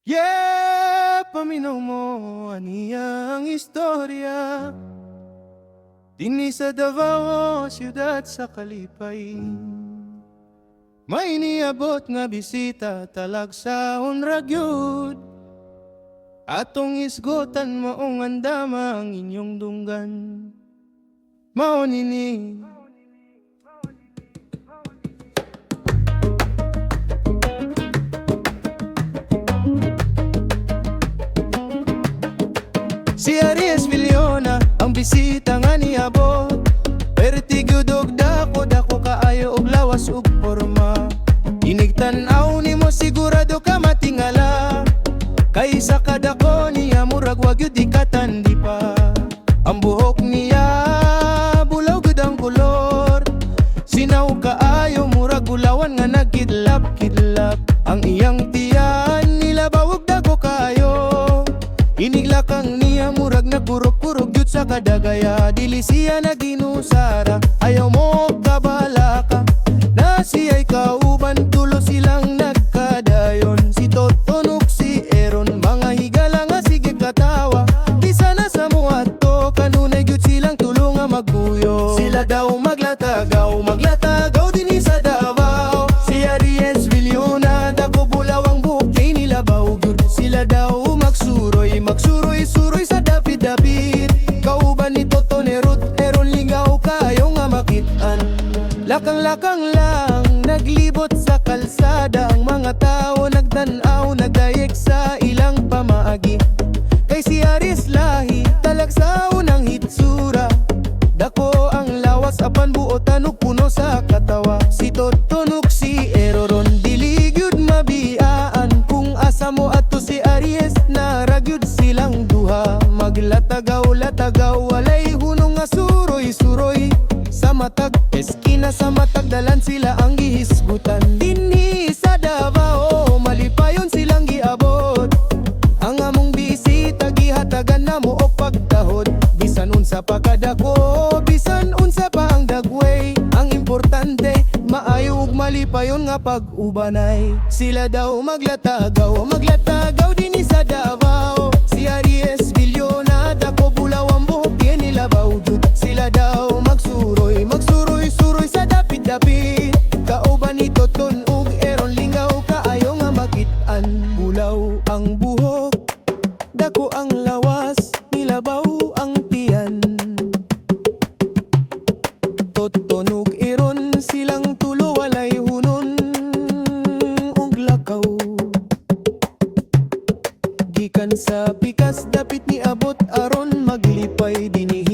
Yeah, paminaw mo aniyang istorya dinhi sa Davao, siyudad sa Kalipay. May niabot nga bisita talagsaon ra gyud. Atong isgutan maong andama ang inyong dunggan. Mao nini si Aries Villona, ang bisita nga niabot. Pertigo dako kaayo og lawas ug porma. Inigtan-aw nimo sigurado ka matingala. Kaysa kadako niya murag wa gyud ikatandi pa. Ang buhok niya bulaw gud ang kolor. Sinaw kaayo murag gulawan nga nagkidlap-kidlap. Ang iyang tiyan nilabaw og dako kaayo. Iniglakang niya murag nagkurog-kurog yun sa kadagaya. Dili siya naginusara, ayaw mo kabalaka. Na siya'y kauban, tulo silang nagkadayon. Si Totonok, si Aaron, mga higala nga sige katawa. Di sana sa muato, kanunay gyud silang tulo nga magbuyo. Sila daw maglatagaw dinhi sa Davao. Si Aries Villona, dako bulaw ang buhok kay nilabaw gyud. Sila daw magsuroy sa dapit-dapit. Kauban ni Totonerot, Aaron lingaw kayo nga makitaan. Lakang-lakang lang, naglibot sa kalsada. Ang mga tao nagtanaw, nagdayek sa ilang pamaagi. Kay si Aries lahi, talagsaon ang hitsura. Dako ang lawas, apan buotan ug puno sa katawa. Si Totonok, si Aaron, dili gyud mabiaan. Kung asa mo ato si Aries, naragyud silang duha. Maglatagaw-latagaw, walay hunong nga suroy-suroy. Sa matag, eskina sa matag, dalan sila ang gihisgutan. Dinhi sa Davao, malipayon silang giabot. Ang among bisita, gihatagan na mo o pagtahod. Bisan unsa pa kadako, bisan unsa pa ang dagway. Ang importante, maayo ug malipayon nga pag-ubanay. Sila daw maglatagaw dinhi sa Davao. Si Aries Villona, dako bulaw ang buhok kay nilabaw jud. Sila daw magsuroy sa dapit-dapit. Kauban ni Toton ug Aaron, lingaw kaayo nga makitaan. Bulaw ang buhok, dako ang lawas, nilabaw ang tiyan. Toton ug Aaron, silang tulo walay hunon ug lakaw. Gikan sa pikas dapit ni abot aron maglipay dinhi